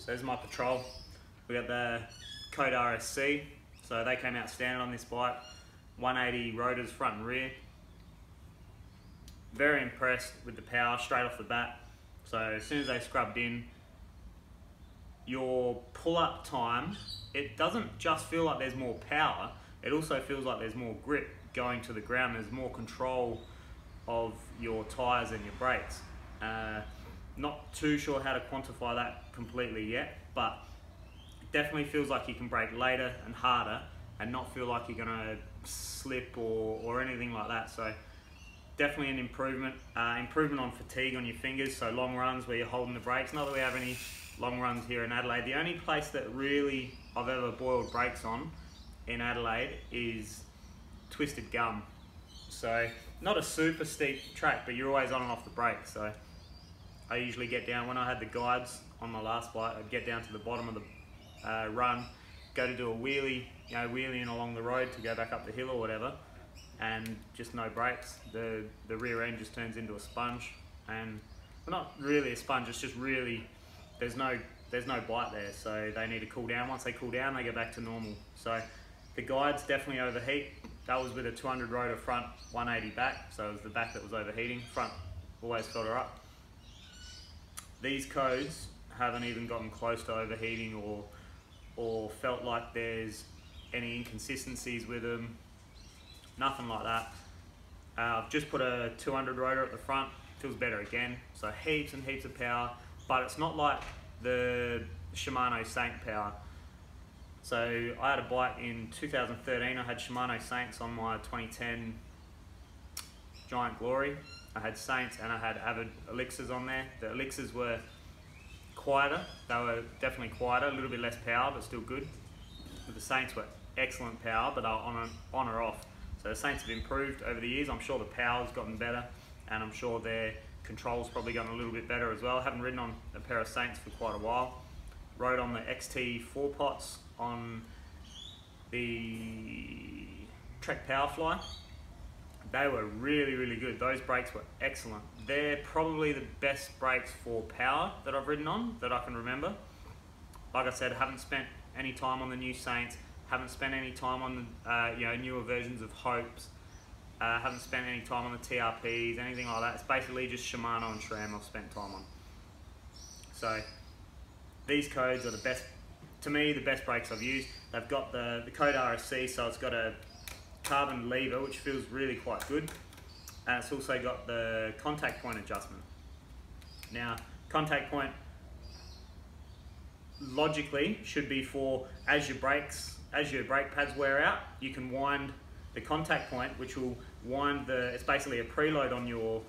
So there's my Patrol. We got the Code RSC. So they came out standard on this bike. 180 rotors front and rear. Very impressed with the power straight off the bat. So as soon as they scrubbed in, your pull-up time, it doesn't just feel like there's more power, it also feels like there's more grip going to the ground. There's more control of your tyres and your brakes. Not too sure how to quantify that completely yet, but it definitely feels like you can brake later and harder and not feel like you're gonna slip or anything like that. So definitely an improvement. Improvement on fatigue on your fingers, so long runs where you're holding the brakes. Not that we have any long runs here in Adelaide. The only place that really I've ever boiled brakes on in Adelaide is Twisted Gum. So not a super steep track, but you're always on and off the brakes. So I usually get down, when I had the guides on my last bike, I'd get down to the bottom of the run, go to do a wheelie, wheeling along the road to go back up the hill or whatever, and just no brakes. The rear end just turns into a sponge, and well, not really a sponge, it's just really, there's no bite there, so they need to cool down. Once they cool down, they go back to normal. So the guides definitely overheat. That was with a 200 rotor front, 180 back, so it was the back that was overheating. Front always filled her up. These codes haven't even gotten close to overheating or felt like there's any inconsistencies with them. Nothing like that. I've just put a 200 rotor at the front. Feels better again. So heaps and heaps of power, but it's not like the Shimano Saint power. So I had a bike in 2013. I had Shimano Saints on my 2010 Giant Glory. I had Saints and I had Avid Elixirs on there. The Elixirs were quieter. They were definitely quieter, a little bit less power, but still good. But the Saints were excellent power, but they were on or off. So the Saints have improved over the years. I'm sure the power's gotten better, and I'm sure their control's probably gotten a little bit better as well. I haven't ridden on a pair of Saints for quite a while. Rode on the XT 4 pots on the Trek Powerfly. They were really, really good. Those brakes were excellent. They're probably the best brakes for power that I've ridden on that I can remember. Like I said, I haven't spent any time on the new Saints, haven't spent any time on the newer versions of Hopes, haven't spent any time on the TRPs, anything like that. It's basically just Shimano and SRAM I've spent time on. So these codes are the best, to me, the best brakes I've used. They've got the Code RSC, so it's got a carbon lever, which feels really quite good. And it's also got the contact point adjustment. Now, contact point logically should be for as your brake pads wear out, you can wind the contact point, which will wind it's basically a preload on your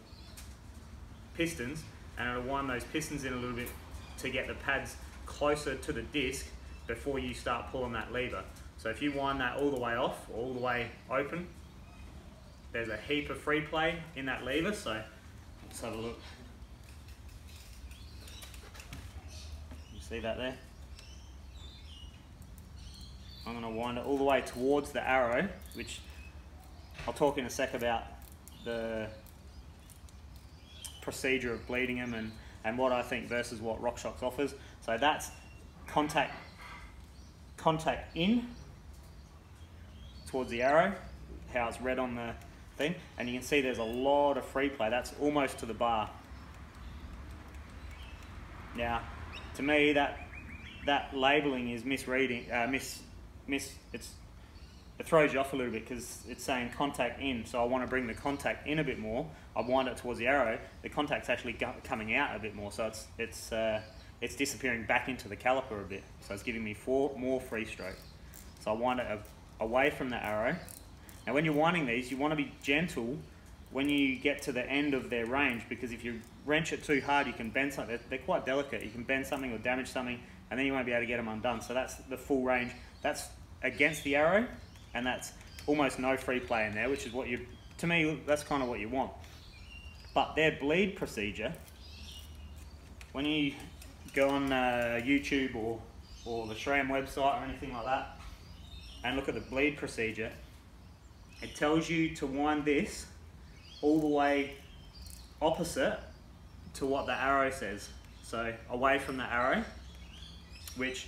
pistons, and it'll wind those pistons in a little bit to get the pads closer to the disc before you start pulling that lever. So if you wind that all the way off, or all the way open, there's a heap of free play in that lever, so let's have a look. You see that there? I'm going to wind it all the way towards the arrow, which I'll talk in a sec about the procedure of bleeding them and what I think versus what RockShox offers. So that's contact in towards the arrow, how it's red on the thing, and you can see there's a lot of free play. That's almost to the bar. Now, to me, that labelling is misreading. It throws you off a little bit because it's saying contact in. So I want to bring the contact in a bit more. I wind it towards the arrow. The contact's actually coming out a bit more, so it's disappearing back into the caliper a bit. So it's giving me more free stroke. So I wind it away from the arrow. Now when you're winding these, you want to be gentle when you get to the end of their range, because if you wrench it too hard, you can bend something. They're quite delicate. You can bend something or damage something, and then you won't be able to get them undone. So that's the full range. That's against the arrow, and that's almost no free play in there, which is what to me, that's kind of what you want. But their bleed procedure, when you go on YouTube or the SRAM website or anything like that, and look at the bleed procedure, it tells you to wind this all the way opposite to what the arrow says. So away from the arrow, which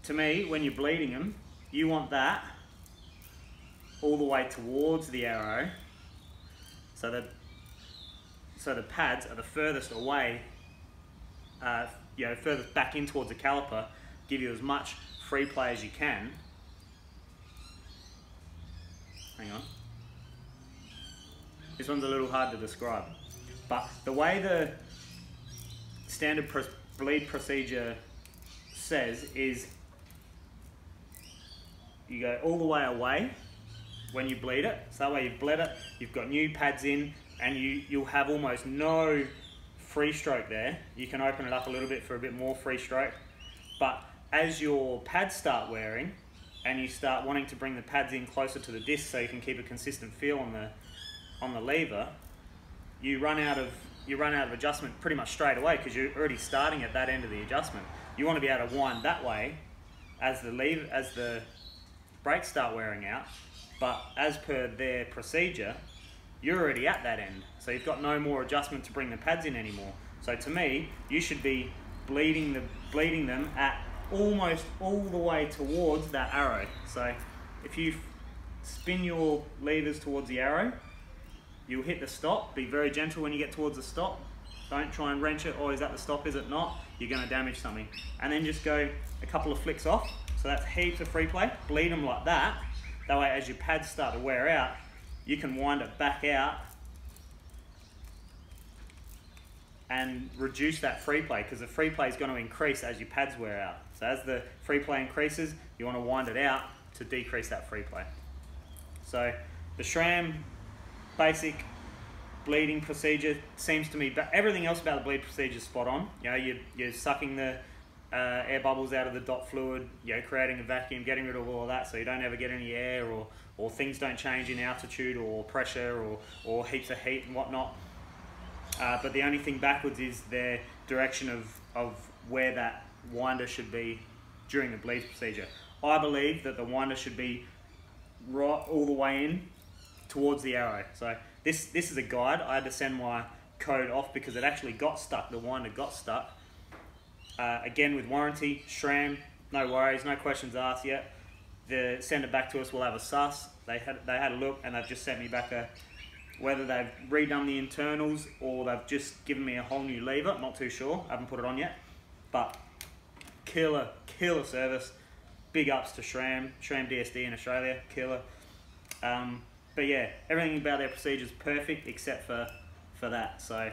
to me, when you're bleeding them, you want that all the way towards the arrow, so the pads are the furthest away, furthest back in towards the caliper, give you as much free play as you can. Hang on. This one's a little hard to describe, but the way the standard bleed procedure says is you go all the way away when you bleed it, so that way you've bled it, you've got new pads in, and you'll have almost no free stroke there. You can open it up a little bit for a bit more free stroke, but as your pads start wearing and you start wanting to bring the pads in closer to the disc so you can keep a consistent feel on the lever, you run out of adjustment pretty much straight away because you're already starting at that end of the adjustment. You want to be able to wind that way as the brakes start wearing out, but as per their procedure, you're already at that end, so you've got no more adjustment to bring the pads in anymore. So to me, you should be bleeding them at almost all the way towards that arrow. So if you spin your levers towards the arrow, you'll hit the stop. Be very gentle when you get towards the stop. Don't try and wrench it, oh, is that the stop, is it not? You're going to damage something. And then just go a couple of flicks off. So that's heaps of free play. Bleed them like that. That way, as your pads start to wear out, you can wind it back out and reduce that free play, because the free play is going to increase as your pads wear out. So as the free play increases, you want to wind it out to decrease that free play. So the SRAM basic bleeding procedure seems to me, but everything else about the bleed procedure is spot on. You know, you're sucking the air bubbles out of the dot fluid, you know, creating a vacuum, getting rid of all of that so you don't ever get any air, or things don't change in altitude or pressure or heaps of heat and whatnot. But the only thing backwards is their direction of where that winder should be during the bleed procedure. I believe that the winder should be right all the way in towards the arrow. So this is a guide. I had to send my code off because it actually got stuck. The winder got stuck. Again, with warranty, SRAM, no worries, no questions asked yet. Send it back to us, we'll have a sus. They had a look and they've just sent me back whether they've redone the internals or they've just given me a whole new lever, I'm not too sure, I haven't put it on yet. But killer service, big ups to SRAM DSD in Australia, killer. But yeah, everything about their procedure is perfect except for that. So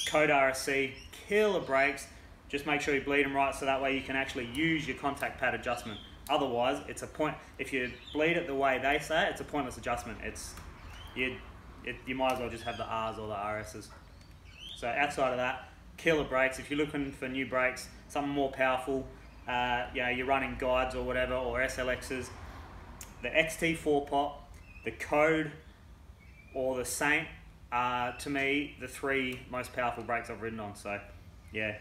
Code RSC, killer brakes. Just make sure you bleed them right so that way you can actually use your contact pad adjustment. Otherwise, it's a point. If you bleed it the way they say, it's a pointless adjustment. You might as well just have the R's or the RS's. So outside of that, killer brakes. If you're looking for new brakes, something more powerful, you're running guides or whatever, or SLXs, the XT4 pot, the Code, or the Saint are, to me, the three most powerful brakes I've ridden on. So yeah,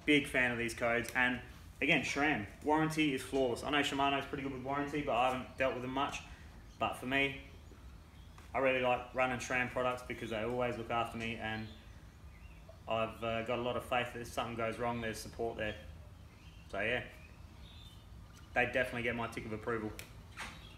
big fan of these codes. And again, SRAM, warranty is flawless. I know Shimano's pretty good with warranty, but I haven't dealt with them much. But for me, I really like running SRAM products because they always look after me, and I've got a lot of faith that if something goes wrong, there's support there. So yeah, they definitely get my tick of approval.